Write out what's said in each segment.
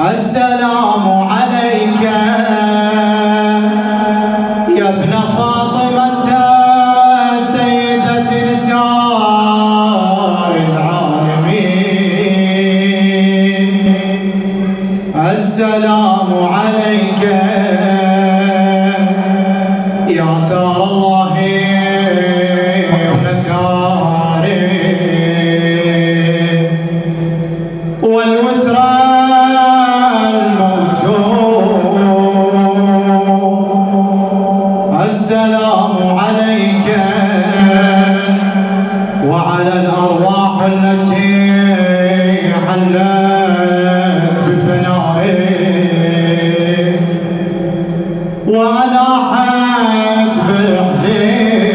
السلام عليك يا ابن فاطمة سيدة نساء العالمين. السلام عليك يا ثار الله ونثاره والوتر السلام عليك وعلى الأرواح التي حلت بفنائك وأناحت برحلك.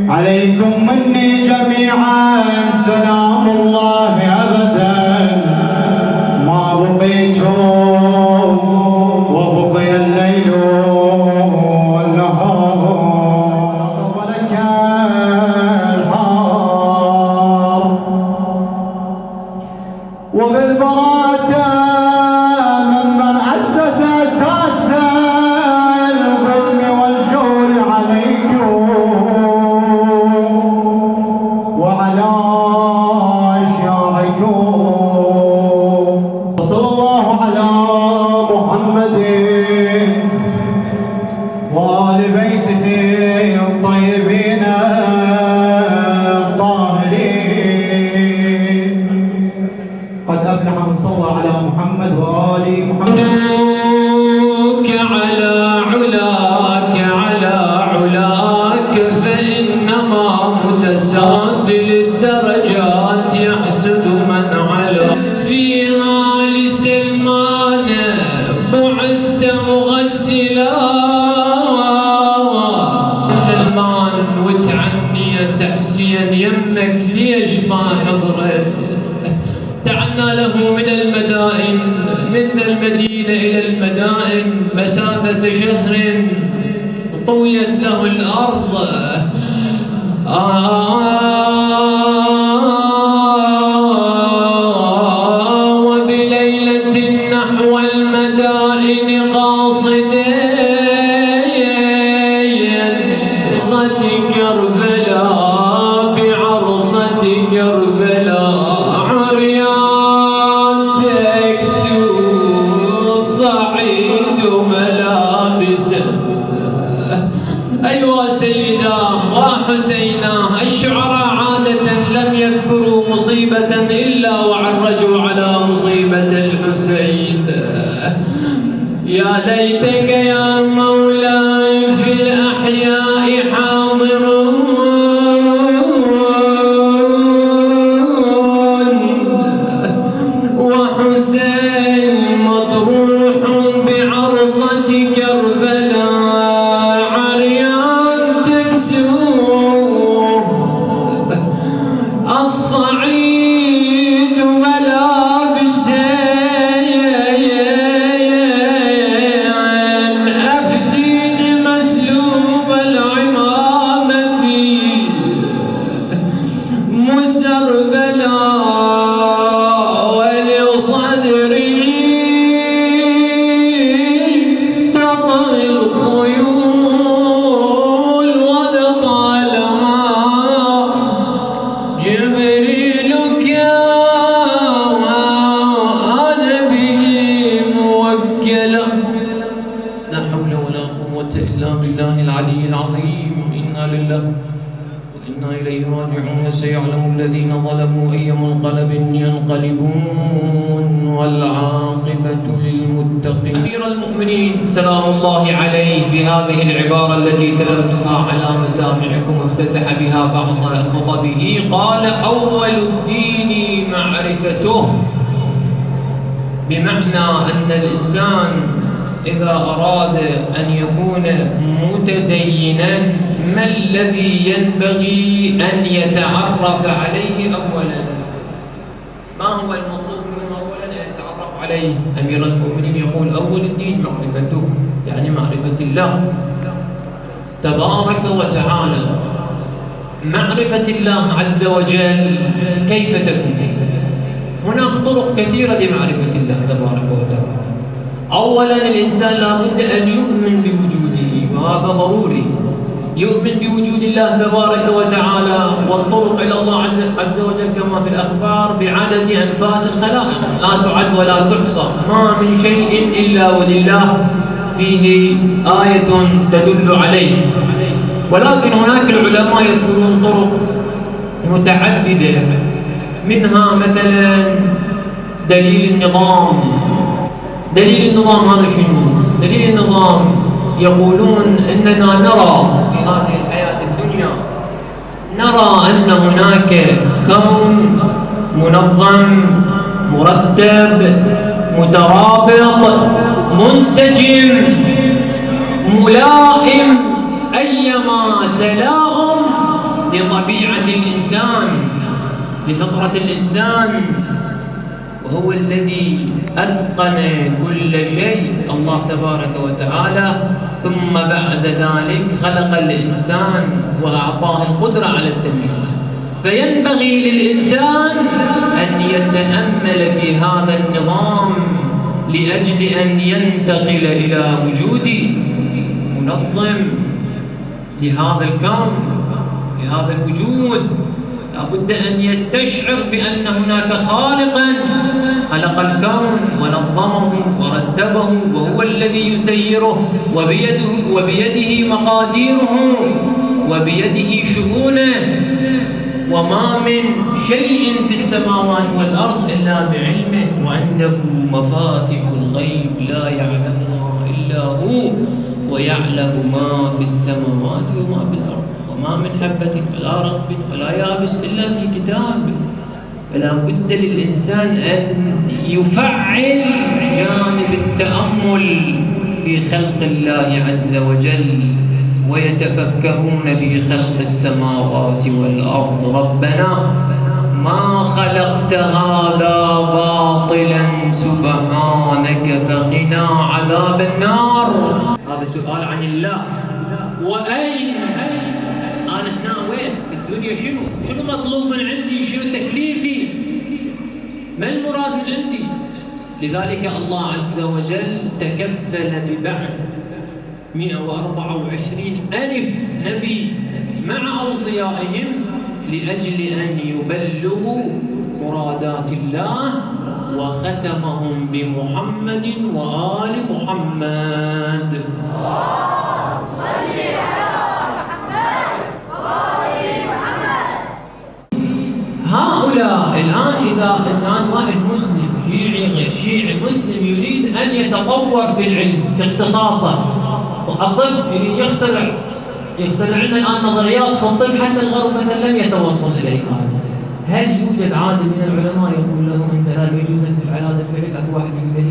عليكم مني جميعا سلام الله أبدا ما بقيتم وبقي الليل والنهار ولك الحار وبالبراءة ممن أسس أساس الظلم والجور عليكم وعلى أشياعكم. صلى الله على محمد وآل بيته الطيبين الطاهرين. قد أفلح من صلى على محمد وآل محمد. على علاك فإنما متسافل الدرجات يحسد من على. فيها لسلمان بعثت مغسلا سلمان وتعني تحسين يمك ليش ما حضرت. تعنا له من المدائن من المدينة إلى المدائن مسافة شهر طويت له الأرض وبليلة نحو المدائن قاصدين بعرصة كربلاء بعرصة كربلاء عريان تكسو صعيد ملابسه. أيها سيداه وحسيناه الشعراء عادة لم يذكروا مصيبة إلا وعرجوا على مصيبة الحسين. يا ليتك يا مولاي في الأحياء حاضرون وحسين مطروح بعرصة كربلاء عريان تكسو الصعيد ملابسه أفدين مسلوب العمامة مسربلا ولصدري بطل الخيول ولطالما جبريل كان به موكلا. لا حول ولا قوة إلا بالله العلي العظيم. إنا لله وإنا إليه راجعون. سيعلم الذين ظلموا أي منقلب ينقلبون والعاقبة للمتقين. أمير المؤمنين سلام الله عليه في هذه العبارة التي تلوتها على مسامعكم افتتح بها بعض خطبه. قال: أول الدين معرفته، بمعنى أن الإنسان إذا أراد أن يكون متدينا ما الذي ينبغي أن يتعرف عليه أولا؟ ما هو المطلوب منه أولا أن يتعرف عليه؟ أمير المؤمنين يقول: أول الدين معرفته، يعني معرفة الله تبارك وتعالى. معرفة الله عز وجل كيف تكون؟ هناك طرق كثيرة لمعرفة الله تبارك وتعالى. أولا الإنسان لابد أن يؤمن بوجوده، وهذا ضروري، يؤمن بوجود الله تبارك وتعالى. والطرق إلى الله عز وجل كما في الأخبار بعدد أنفاس الخلائق لا تعد ولا تحصى، ما من شيء إلا ولله فيه آية تدل عليه. ولكن هناك العلماء يذكرون طرق متعددة، منها مثلا دليل النظام. دليل النظام هذا شنو؟ دليل النظام يقولون إننا نرى في هذه الحياة الدنيا، نرى أن هناك كون منظم مرتب مترابط منسجم ملائم أيما تلاؤم لطبيعة الإنسان لفطرة الإنسان، وهو الذي أتقن كل شيء الله تبارك وتعالى، ثم بعد ذلك خلق الإنسان وأعطاه القدرة على التمييز. فينبغي للإنسان أن يتأمل في هذا النظام لأجل أن ينتقل إلى وجود منظم لهذا الكون، لهذا الوجود. لابد أن يستشعر بأن هناك خالقا خلق الكون ونظمه ورتبه، وهو الذي يسيره، وبيده مقاديره وبيده شؤونه، وما من شيء في السماوات والأرض إلا بعلمه، وعنده مفاتح الغيب لا يعلمها إلا هو، ويعلم ما في السماوات وما في الأرض، وما من حبة ولا رطب ولا يابس إلا في كتاب. فلا بد للإنسان أن يفعل جانب التأمل في خلق الله عز وجل، ويتفكرون في خلق السماوات والأرض. ربنا ما خلقت هذا باطلا سبحانك فقنا عذاب النار. هذا سؤال عن الله. وأين أنا هنا وين في الدنيا؟ شنو مطلوب من عندي؟ شنو تكليفي؟ ما المراد من عندي؟ لذلك الله عز وجل تكفل ببعث 124,000 نبي مع أوصيائهم لأجل أن يبلغوا مرادات الله، وختمهم بمحمد وآل محمد. صل على محمد وآل محمد. هؤلاء الآن واحد مسلم شيعي غير شيعي مسلم يريد أن يتطور في العلم في اختصاصه، الطب يريد يخترع لنا الآن نظريات في الطب حتى الغرب مثلا لم يتوصل إليها. هل يوجد عالم من العلماء يقول له أنت لا يجوز أن تفعل هذا الفعل؟ أكو واحد يقول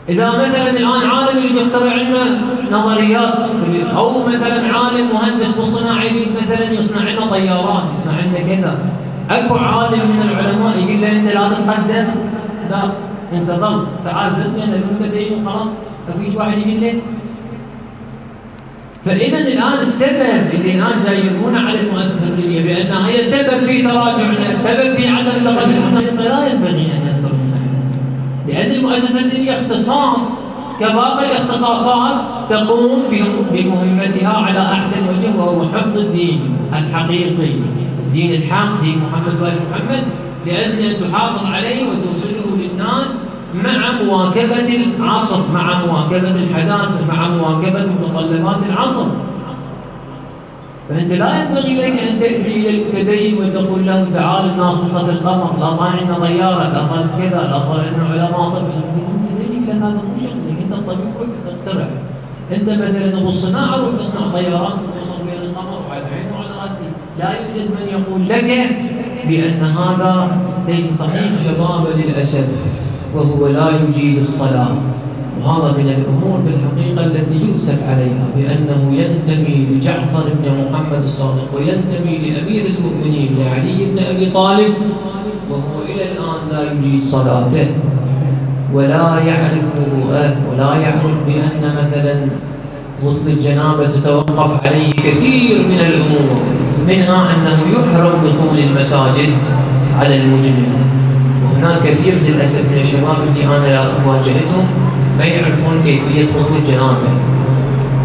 إذا مثلا الآن عالم يريد يخترع لنا نظريات، أو مثلا عالم مهندس بالصناعة يريد مثلا يصنع لنا طيارات، يصنع لنا كذا، أكو عالم من العلماء يقول له أنت لا تتقدم، لا أنت ظل تعال بس لأنك مبتدئين وخلاص. أكو واحد يقول له. فإذا الآن السبب اللي الآن جاي يرمون على المؤسسة الدينية بأنها هي سبب في تراجعنا، سبب في عدم تقدمنا، لا ينبغي أن يحترمنا، لأن المؤسسة الدينية اختصاص كباقي الاختصاصات تقوم بمهمتها على أحسن وجه، وهو حفظ الدين الحقيقي، الدين الحق، دين محمد وآل محمد، لأجل أن تحافظ عليه وتوصله للناس مع مواكبة العصر، مع مواكبة الحداثة، مع مواكبة متطلبات العصر. فأنت لا ينبغي لك أن تأتي إلى المتدين وتقول له تعال الناس وصلت القمر، لا صار عندنا طيارة، لا صار كذا، لا صار عندنا علماء طب. المتدين له هذا مو شغلك، أنت الطبيب روح اقترح. أنت مثلا أبو الصناعة روح اصنع طيارات وتوصل بها للقمر وعلى عيني وعلى راسي. لا يوجد من يقول لك بأن هذا ليس صحيح. شباب للأسف وهو لا يجيد الصلاة، وهذا من الأمور بالحقيقة التي يؤسف عليها، بأنه ينتمي لجعفر بن محمد الصادق وينتمي لأمير المؤمنين لعلي بن أبي طالب، وهو إلى الآن لا يجيد صلاته ولا يعرف وضوءه، ولا يعرف بأن مثلا غسل الجنابة تتوقف عليه كثير من الأمور، منها أنه يحرم دخول المساجد على المجرم. وهناك كثير للأسف من الشباب اللي أنا واجهتهم ما يعرفون كيفية غسل الجنابة،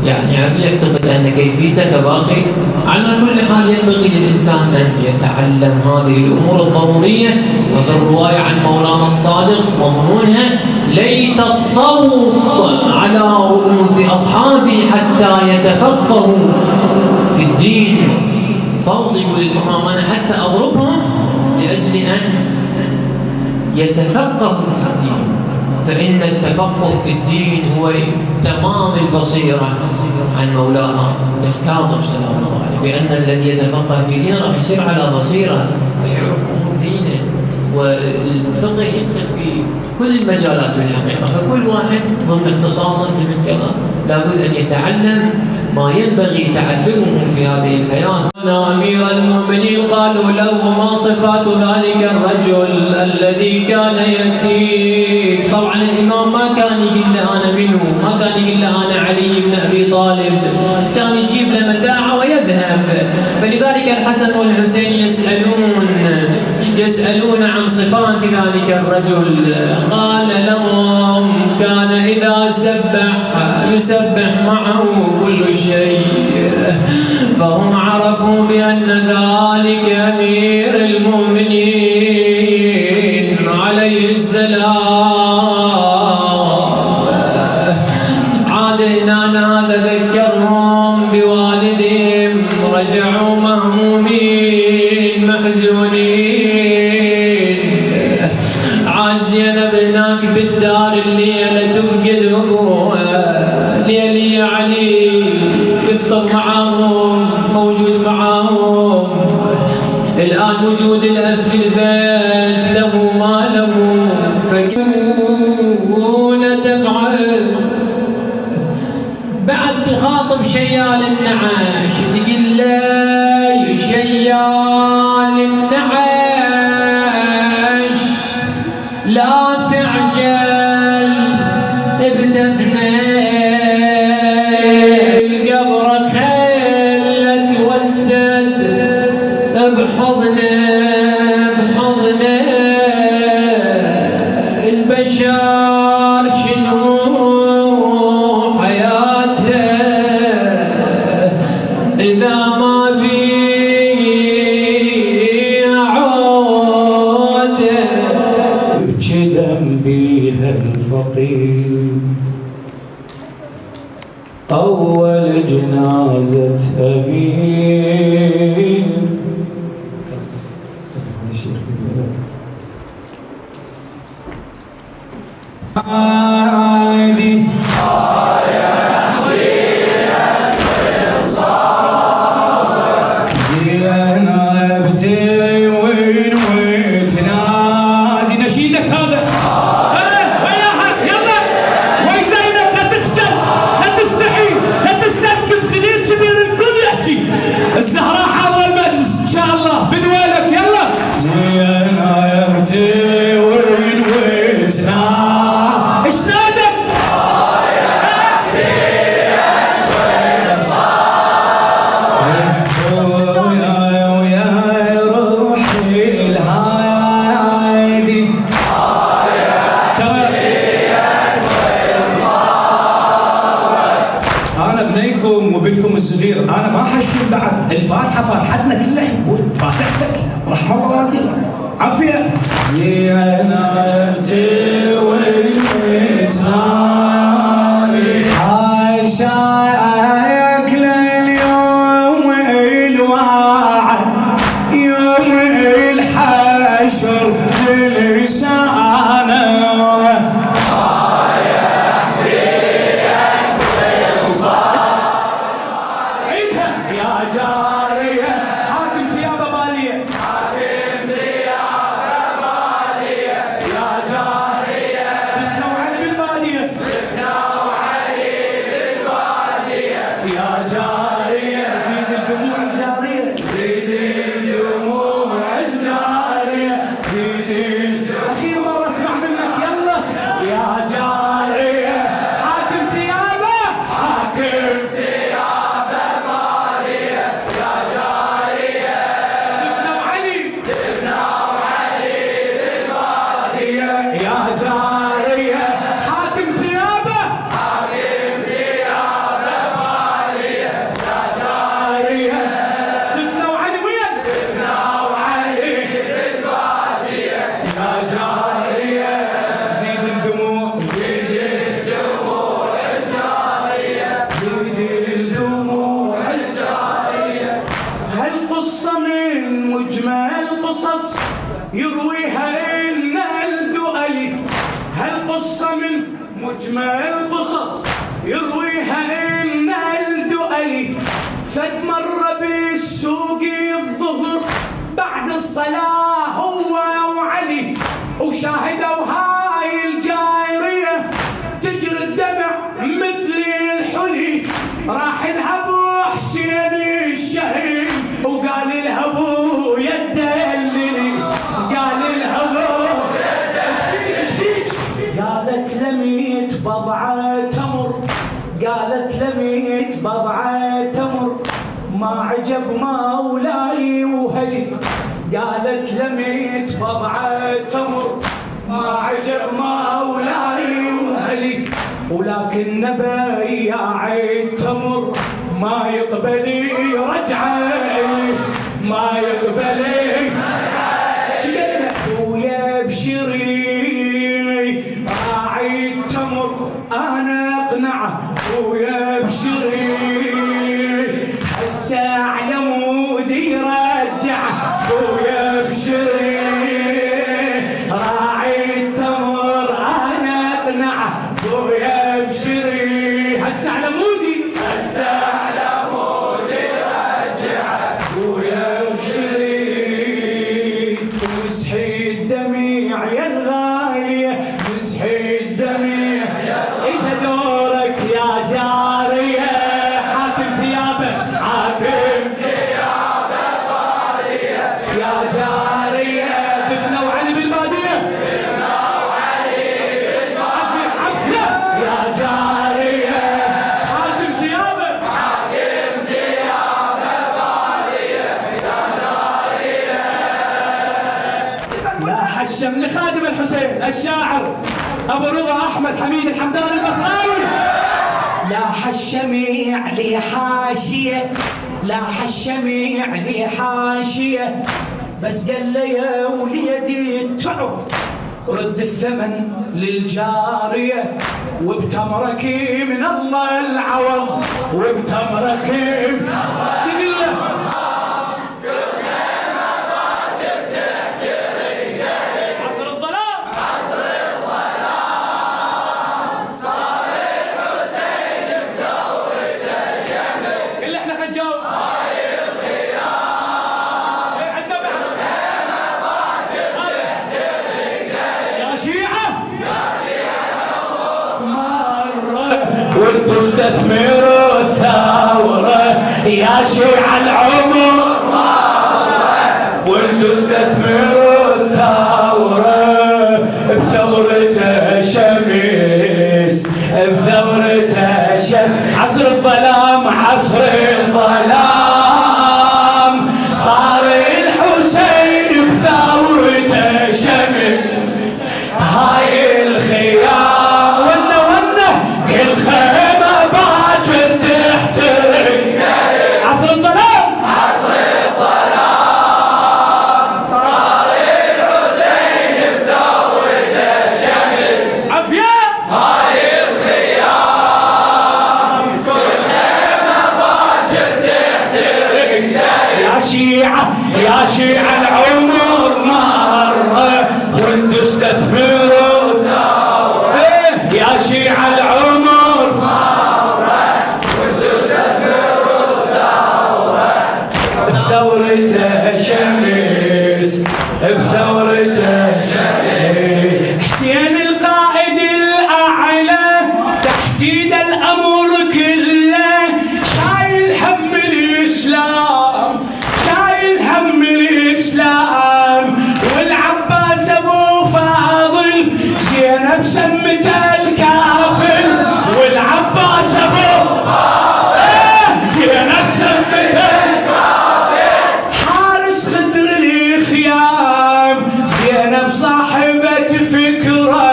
يعني يعتقد أن كيفيته كباقي. على كل حال ينبغي للإنسان أن يتعلم هذه الأمور الضرورية. وفي الرواية عن مولانا الصادق مضمونها: ليت الصوت على رؤوس أصحابي حتى يتفقهوا في الدين. صوت يقول الإمام أنا حتى أضربهم لأجل أن يتفقهوا في الدين، فإن التفقه في الدين هو تمام البصيرة عن مولانا الكاظم سلام الله عليه، بأن الذي يتفقه في دينه راح يصير على بصيرة ويعرف أمور دينه، والفقه يدخل في كل المجالات بالحقيقة. فكل واحد ضمن اختصاصه مثل كذا لابد أن يتعلم ما ينبغي تعلمه في هذه الحياة. أمير المؤمنين قالوا له: ما صفات ذلك الرجل الذي كان يأتي؟ طبعا الإمام ما كان يقول له أنا منه، ما كان يقول له أنا علي بن أبي طالب، كان يجيب له متاعه ويذهب. فلذلك الحسن والحسين يسألون عن صفات ذلك الرجل. قال لهم: كان إذا يسبح معه كل شيء، فهم عرفوا بأن ذلك أمير المؤمنين عليه السلام. عاد هنا ذكرهم بوالدهم، رجعوا مهمومين محزونين. عاد زينب هناك بالدار الليلة تفقد أبوها، ليلي علي يفطر معاهم، موجود معاهم. الآن وجود الأب في البيت له ما له، فكون دمعه. بعد تخاطب شيال النعش تقول له: شيال النعش لا تعجل ابتفنا، القبر خلت وسد بحضنه البشر شنو حياته إذا ما بيعود ابتدم بيها الفقير. أول جنازة أمير عادي زينبتي وين وتنادي نشيدك هذا. وياها يلا وي زينب، لا تخجل لا تستحي لا تستنكف، سنين كبير الكل يحكي. الزهراء حاضرة المجلس ان شاء الله، في دوالك يلا. زينبتي وين وتنادي، ايش نادت؟ وبنكم الصغير انا ما حشم بعد. الفاتحه فاتحتنا كلها يحبون فاتحتك، رحم الله والديك عافيه. زينبتي ويتهاي حاشاك لليوم الوعد، يوم الحشر تلسانه. يا هالقصص يرويها لنا الدؤلي، هالقصة من مجمل قصص يرويها لنا الدؤلي. فد مرة بالسوق الظهر بعد الصلاة هو وعلي، وشاهدوا هاي الجارية تجري الدمع مثل الحلي. راح لها ابو حسين الشهيد وقال لها ابو يدللي، قال لها ابو شبيك، قالت لميت بضعة تمر، قالت لميت بضعة تمر ما عجب مولاي وهلي، قالت لميت بضعة تمر ما عجب مولاي وهلي. ولكن بياع التمر ما يقبل رجعه، ما يقبل شقلنا ويا بشري راعي التمر انا اقنعه ويا بشري هسه على مودي يرجعه ويا بشري راعي التمر انا اقنعه ويا بشري هسه على مودي، هسه على مودي رجعه ويا بشري. مسحي الدميع يا الغاليه، مسحي الدميع اجا دورك يا جاريه، حاكم ثيابه، حاكم ثيابه غاليه يا جاريه. دفنوا علي بالباديه، دفنوا علي بالباديه عفله يا جاريه، حاكم ثيابه، حاكم ثيابه غاليه يا جاريه. لا حشم لخادم الحسين الشاعر ابو رضا احمد حميد الحمداني البصراوي. لاح الشميع لي حاشيه، لاح الشميع لي حاشيه، بس قال لي يا وليدي التعف رد الثمن للجاريه، وبتمرك من الله العوض، وبتمرك من الله. وتستثمروا الثورة يا شيع العمر مرة، وتستثمروا الثورة بثورة شمس، بثورة شمس. عصر الظلام، عصر الظلام صار الحسين بثورة شمس. هاي الخيام ونه كل خيمة باكر تحترق. عصر الظلام، عصر الظلام صار الحسين بثورة شمس. عافية هاي الخيام كل خيمة باكر تحترق. يا شيعة، يا شيعة العمر مرة وانتو استثمروا ثورة، يا شيعة العمر مرة وانتو استثمروا ثورة بثورة شمس، بثورة شمس. حسين القائد الأعلى تحديد الأمر كله، شايل هم الإسلام، شايل هم الإسلام. والعباس أبو فاضل زينب سمته الكافل، والعباس أبو فاضل زينب سمته الكافل. حارس خدر الخيام زينب صاحبة فكرة،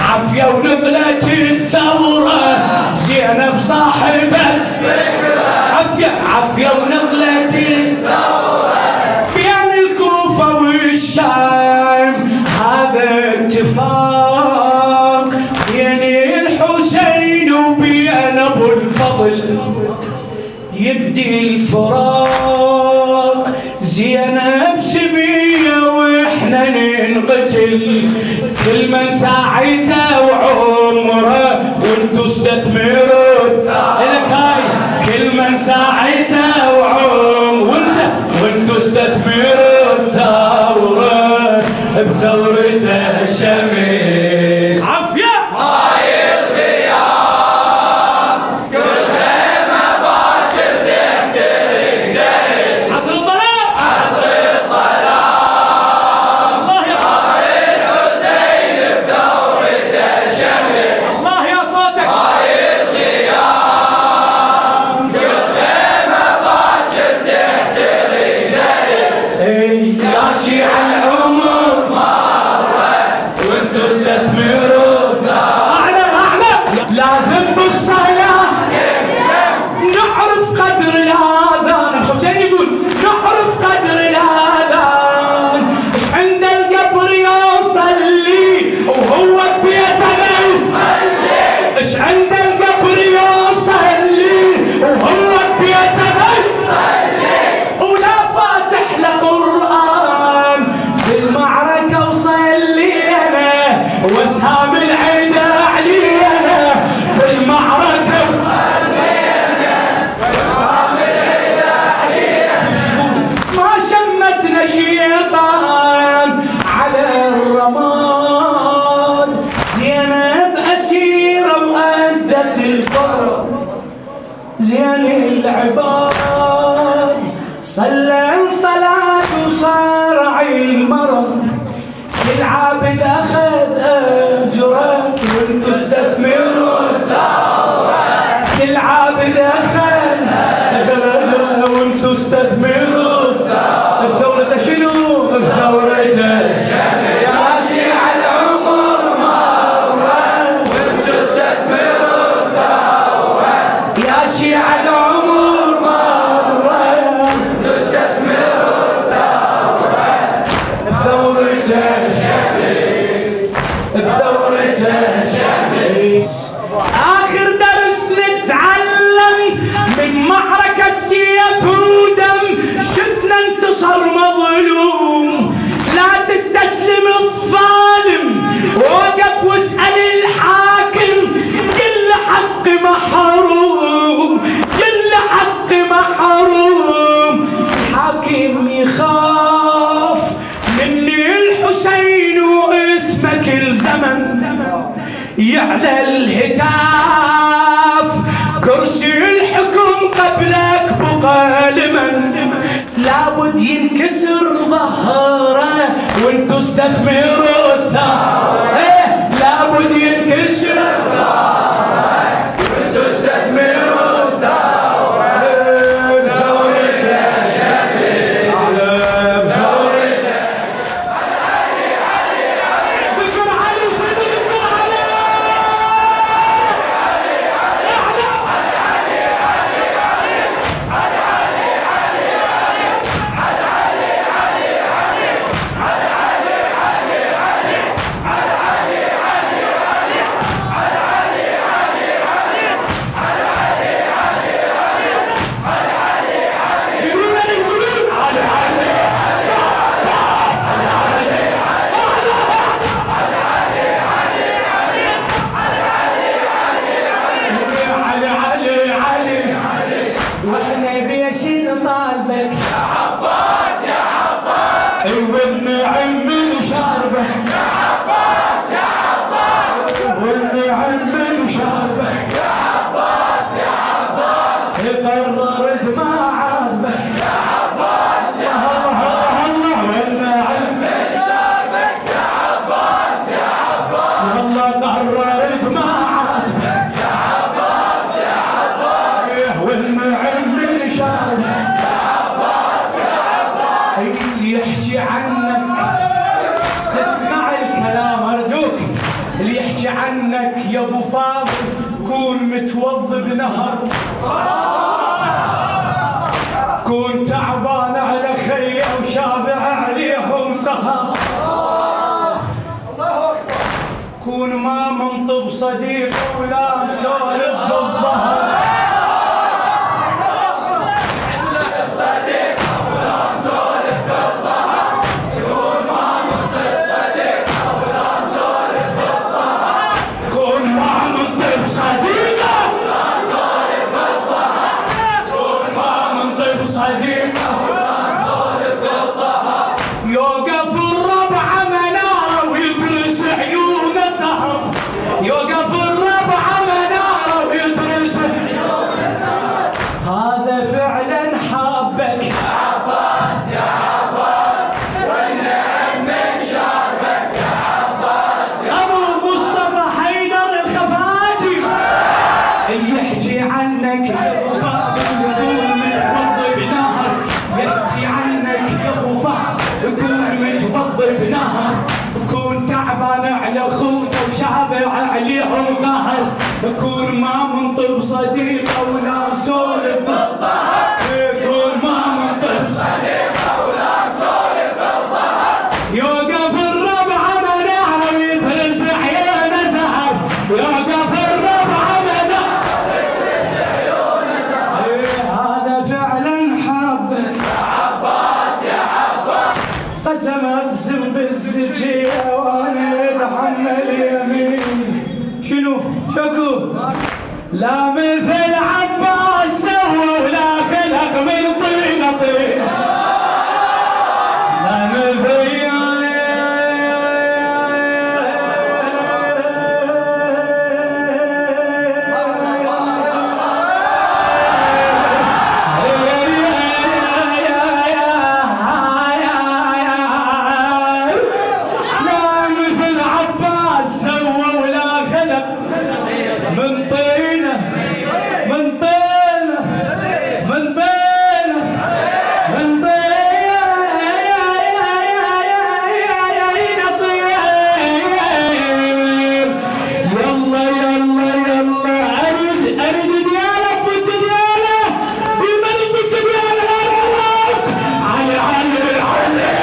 عافية ونقلة الثورة زينب صاحبة فكرة، عافية عافية ونقلة الثورة. بين الكوفة والشام هذا اتفاق بين الحسين وبين ابو الفضل، يبدي الفراق. زينب سبية كل من ساعته وعمره وانتو استثمروا لك هاي كل من ساعته وعمره وانتو استثمروا الثورة بثورة الشمس عافية هاي الخيام كل خيمة باكر بيحترق درس عصر الظلام عصر الظلام الله يا صاحب الحسين بثورة الشمس الله يا صوتك هاي الخيام كل خيمة باكر تحترق درس يا شيع العمر وانتو استثمروا أعلى لازم بالصلاة نعرف قدر الآذان الحسين يقول نعرف قدر الآذان إيش عند القبر يوصل لي وهو ببيته ميت إيش عند القبر يوصل لي وهو ببيته ميت ولا فاتح له قرآن بالمعركة وصلي أنا واسهام العيد علينا بالمعركة ما شمتنا شيطان على الرماد زينب أسيرة وأدت الفرض زين العباد صلى صلاة وصارع المرض كل عابد أخذ أجره وانتو استثمروا الثورة كل عابد أخذ أجره وانتو استثمروا بثورة شنو؟ بثورة الشمس يا شيع العمر مرة وانتو استثمروا الثورة يا شيع العمر مرة تستثمروا بثورة الشمس بثورة الشمس آخر درس نتعلم من معركة سيف ودم شفنا انتصر مظلوم لا تستسلم الظالم وقف واسأل الحاكم كل حق محروم كل حق محروم الحاكم يخاف مني الحسين واسمك الزمن يعلى الهتاف كرسي الحكم قبلك بقى لمن لابد ينكسر ظهره وانتو استثمروا الثورة لابد ينكسر وانتو استثمروا الثورة ثورة الشمس ثورة ذكر علي شنو ذكر علي جنون الجنون علي علي واحنا بيشين طالبك يا عباس يا عباس والنعم من شربك يا عباس يا عباس والنعم من شربك يا عباس يا عباس قررت ما عاتبك يا عباس يا الله والنعم من شربك يا عباس يا عباس والله قررت ما عاتبك يا عباس يا عباس والنعم من شربك يا عباس يا عباس اللي يحكي عنك اسمع الكلام ارجوك اللي يحكي عنك يا ابو فاضل كون متوضي بنهر كون تعبان على خيه وشابع عليهم سهر كون ما منطب صديق ولا مسولف بالظهر صديق ولا مسولف بالظهر يكون ما منطق صديق الربع منارة ويترس عيونه سهر، يوقف الربع منارة ويترس عيونه سهر. هذا فعلا حابك يا عباس يا عباس، والنعم من شربك يا عباس. ابو مصطفى حيدر الخفاجي يحكي عنك يا ابو فاضل يكون متوضي بنهر، يحكي عنك يا ابو فاضل يكون متوضي بنهر، يكون تعبان على خوته وشابع عليهم قهر، يكون ما منطب صديقه ولا مسولف بالظهر، يكون ما منطب صديقه ولا مسولف بالظهر. يوقف الربع مناره ويترس عيونه زهر، يوقف الربع مناره ويترس عيونه زهر. هذا فعلا حبك يا عباس يا عباس، قسم اقسم بالسجيه وانا اتحمل يمين. شنو شكو لا مثل عباس سوى ولا خلق من طين طين، لا مثل من طينه من طينه من طينه من طينه يلا يلا يلا اريد ديالك والجدياله بملك الجدياله علي علي علي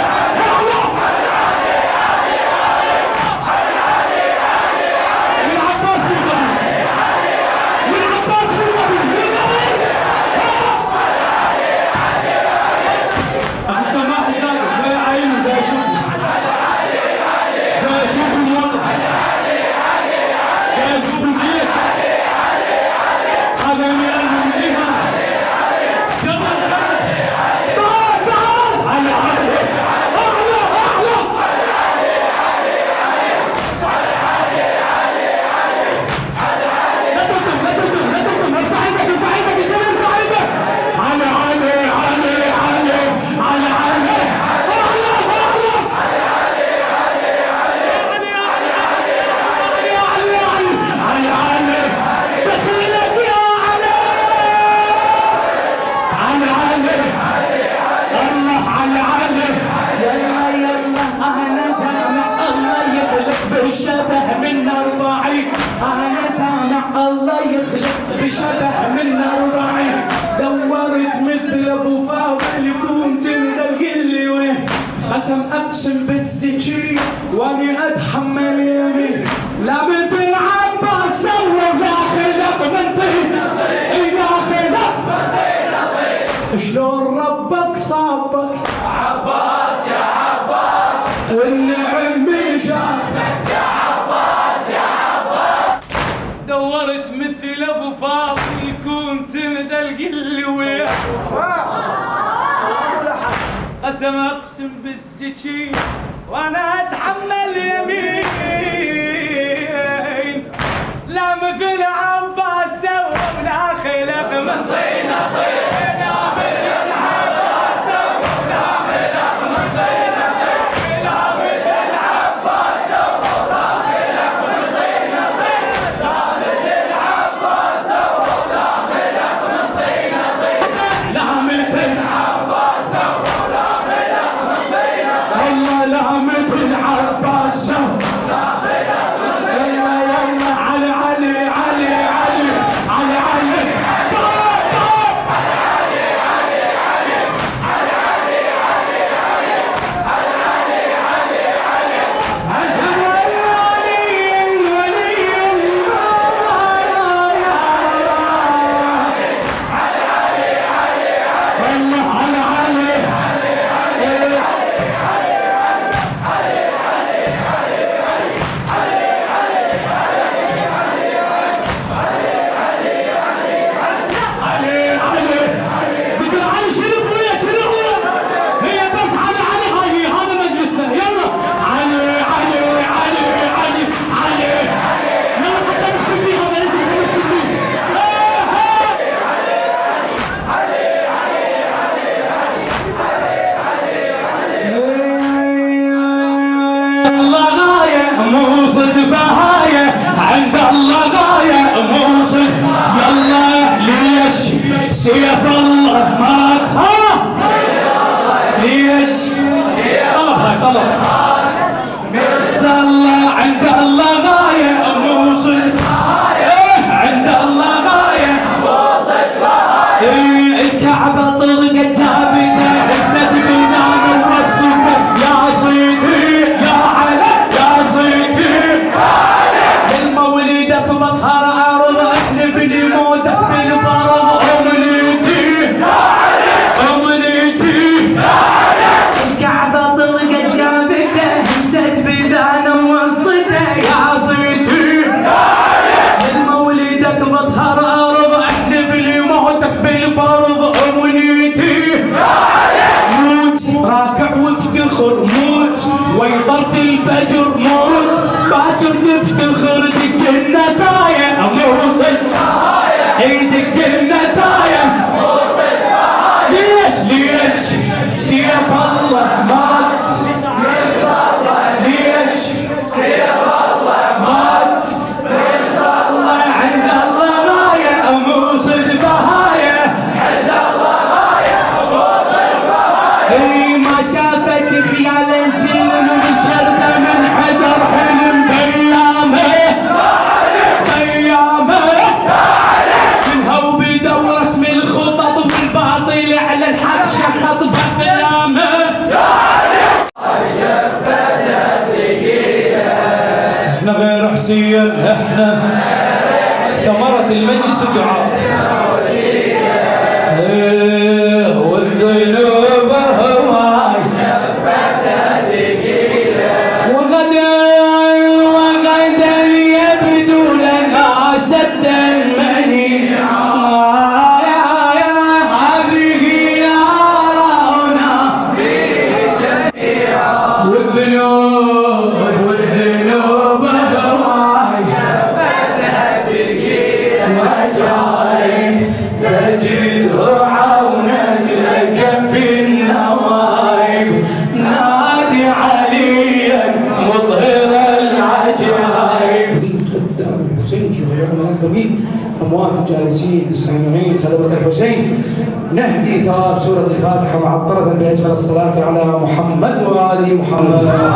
شبه من 40 أنا سامع الله يخلق بشبه من 40 دورت مثل أبو فاضل يكون تنقل لي وين قسم أقسم بالسكين وأني أتحمل يمين لا مثل عباس سوى لا خلق من طين إذا خلق من طين شلون ربك صابك يا عباس يا عباس، والنعم من شانك يا عباس يا عباس. دورت مثل ابو فاضل يكون تندل قل ويا قسم اقسم بالسكين وانا اتحمل يمين لا مثل عباس سوى ولا خلق من طين طين، لا مثل عباس سوى ولا خلق من طين طين، لا مثل عباس سوى ولا خلق من طين طين، لا مثل عباس سوى ولا خلق من طين طين، لا مثل عباس سوى ولا خلق من طين طين، والله لا مثل عباس سوى الله غاية مو صدفة هاية، عند الله غاية مو صدفة. يلا ليش سيف الله مات؟ ها ليش طلب هاي طلب صلى عند الله غاية مو صدفة. عند الله غاية مو صدفة. الكعبة طلقت جابتها حسد بنان ورصته. يا صيتي يا علي يا صيتي المولدك مطهر عرض احلف لي موتك بالفرض. امنيتي يا علي امنيتي يا علي الكعبة طلقت جابتها حسد بنان ورصته. يا صيتي يا علي المولدك مطهر عرض احلف لي موتك بالفرض. امنيتي يا علي موت راكع وافتخر موت ويطرت الفجر موت باكر تفتخر دق النثايا مو صدفة. دق النثايا مو صدفة. ليش سيف الله مات؟ ليش سيف الله مات؟ عند الله غاية مو صدفة هاية. عند الله غاية مو صدفة هاية. ما شافت خيال السلم بشرده من حجر حلم بيامه منها وبدا ورسم الخطط والباطل على الحق شخط بقيامه. احنا غير حسين احنا ثمرة المجلس الدعاء. والذنوب هواي وغدا يبدو لنا سدا منيعا. هذه آراؤنا والذنوب هواي وعجائب تجده عونا لك في النوائب. نادي عليا مظهر العجائب. خدام الحسين شوف العلماء الاكرمين اموات الجالسين السامعين خدمة الحسين. نهدي ثواب سورة الفاتحة معطرة بأجمل الصلاة على محمد وآل محمد.